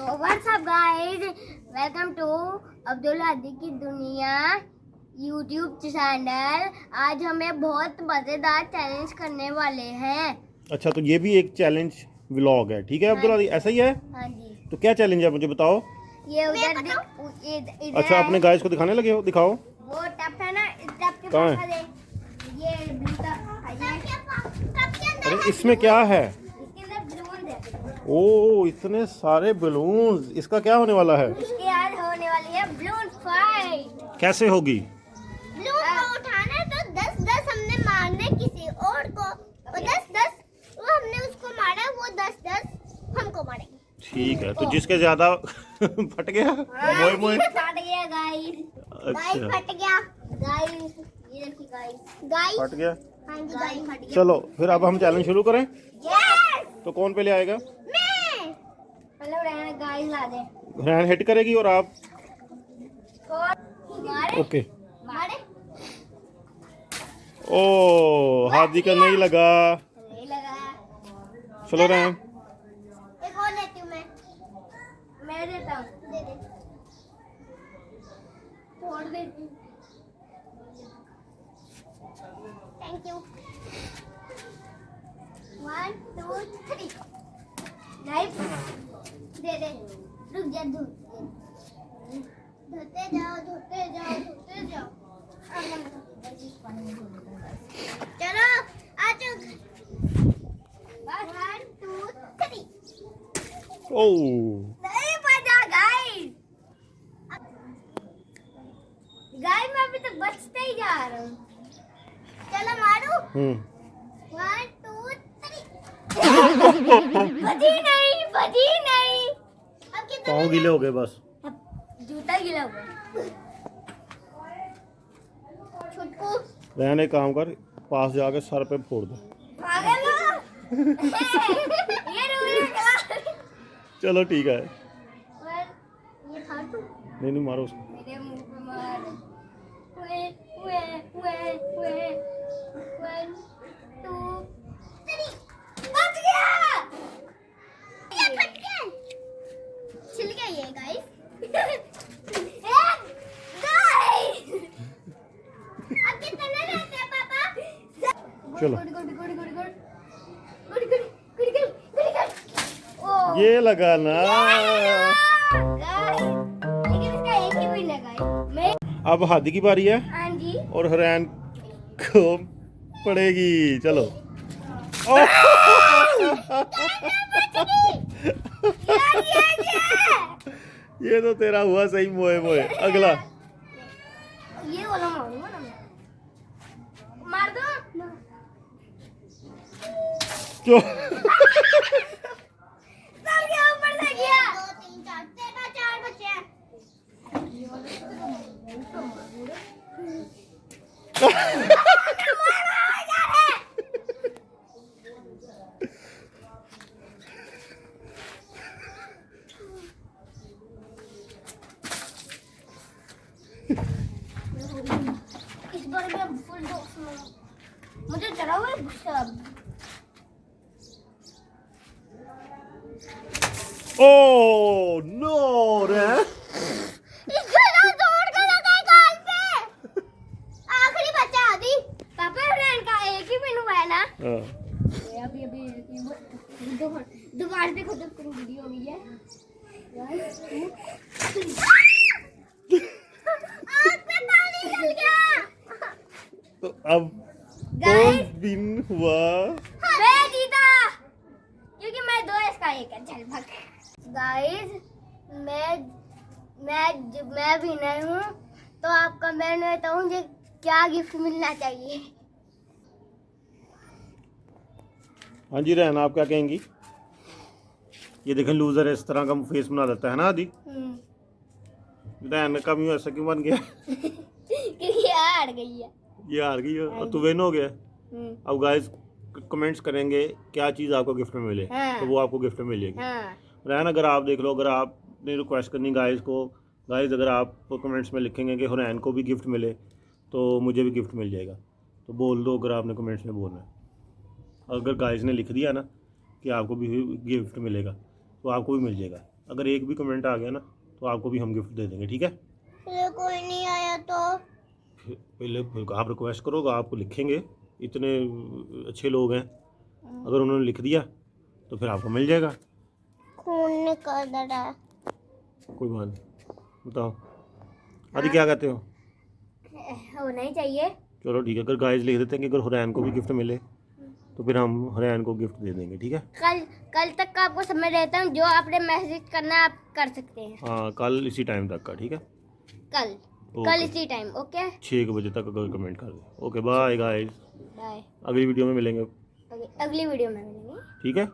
तो what's up guys, welcome to Abdul Hadi की दुनिया यूट्यूब चैनल। आज हमें बहुत मजेदार चैलेंज करने वाले हैं। अच्छा, तो ये भी एक चैलेंज व्लॉग है, ठीक है अब्दुल हादी, ऐसा ही है? हाँ जी। तो क्या चैलेंज है मुझे बताओ। ये उधर इधर अच्छा, अपने गाइस को दिखाने लगे हो, दिखाओ। वो टप है ना, इस टप के कहाँ पास है? ये ब्लू टप अरे इसमें क्या है? इसके अंदर बलून है। ओ, इतने सारे बलून्स, इसका क्या होने वाला है? इसके आज होने वाली है बलून फाइट। कैसे होगी? बलून को उठाना है तो 10-10 हमने मारने किसी और को, और 10-10 वो हमने उसको मारा, वो 10-10 हमको मारेंगे। ठीक है, तो जिसके ज्यादा फट गया मोए मोए। फट गया गाइस, गाइस अच्छा, फट गया गाइस, ये देखिए गाइस, गाइस फट गया। हाँ जी गाइस फट गया। चलो फिर अब हम चैलेंज शुरू करें। यस, तो कौन पहले आएगा? मैं मतलब रहना गाइस ला दे रैन हिट करेगी और आप और मारे ओके। मारे ओ, हादी का नहीं लगा। नहीं लगा। चलो रैन। एक और लेती हूँ मैं देता हूँ, दे दे, छोड़ देती हूँ। Thank you. 1 2 3 नाइफ दे दे, रुक जा, धोते जाओ धोते जाओ धोते जाओ। चलो आ जाओ, 1 2 3। ओ, नहीं बजा गाइस, गाइस मैं अभी तक बचते ही जा रहा हूँ। चलो मारू, 1 2 3। बजी नहीं अब कितना पाँव गीले हो गए बस। जूता गीला हुआ। छुटकू रैन एक काम कर, पास जाके सर पे फोड़ दे। पागल हो। ये रूल है। चलो ठीक है। ये खा तू, नहीं नहीं, मारो उसको। मेरे मुंह पे मार। वे 1 2 3। बच गया, ये फट गया, छिल गया ये गाइस। गाइस अब कितने रहते हैं पापा? चलो। Good good good good good good good good good good good. ओ ये लगा ना। गाइस, लेकिन इसका एक ही विन है गाइस। मैं अब हादी की बारी है हाँ जी, और रैन को पड़ेगी। चलो। ओ! ये तो तेरा हुआ सही मोए मोए। अगला। ये वाला मारूंगा ना मैं, मार दो। जो सब के ऊपर से गया। 2 3 4 तेरा 4 बचे हैं। इस बार मैं फुल डोज में मुझे चढ़ा हुआ है गुस्सा। ओ नो रैन। इसको ना तोड़ के लगा गाल पे। आखिरी बचा आदि। पापा रैन का एक ही विन हुआ है ना? हाँ। अभी दोबारा देखो जब पूरी वीडियो हुई है। आग पे पानी चल गया। तो अब Guys, कौन विन हुआ? मैं जीता क्योंकि मैं 2 इसका 1 है। चल भाग। गाइस मैं विनर हूँ, तो आप कमेंट में बताओ मुझे क्या गिफ्ट मिलना चाहिए। हाँ जी रैन, आप क्या कहेंगी? ये देखें, लूजर इस तरह का फेस बना देता है ना आदि। रैन का भी ऐसा क्यों बन गया? क्योंकि हार गई है। ये हार गई है और तू विन हो गया। अब गाइस कमेंट्स करेंगे क्या चीज़ आपको गिफ्ट में मिले, हाँ। तो वो आपको गिफ्ट में मिलेगी। हाँ। रैन, अगर आप देख लो, अगर आपने रिक्वेस्ट करनी गाइस को, गाइस अगर आप कमेंट्स में लिखेंगे कि रैन को भी गिफ्ट मिले तो मुझे भी गिफ्ट मिल जाएगा, तो बोल दो अगर आपने कमेंट्स में बोलना है। अगर गाइस ने लिख दिया ना कि आपको भी गिफ्ट मिलेगा तो आपको भी मिल जाएगा। अगर एक भी कमेंट आ गया ना तो आपको भी हम गिफ्ट दे देंगे, ठीक है। कोई नहीं आया तो पहले आप रिक्वेस्ट करो, आपको लिखेंगे, इतने अच्छे लोग हैं, अगर उन्होंने लिख दिया तो फिर आपको मिल जाएगा। खून निकल रहा है। कोई बात नहीं, बताओ आदि क्या कहते हो। होना ही चाहिए। चलो ठीक है, अगर गाइस लिख देते हैं कि अगर हुरैन को भी गिफ्ट मिले तो फिर हम हुरैन को गिफ्ट दे देंगे, ठीक है। कल तक का आपको समय रहता है, जो आपने मैसेज करना है आप कर सकते हैं। हाँ, कल इसी टाइम तक का, ठीक है। कल इसी टाइम, ओके। 6 बजे तक अगर कमेंट कर दे। Okay bye guys, bye. अगली वीडियो में मिलेंगे, अगली वीडियो में मिलेंगे। ठीक है।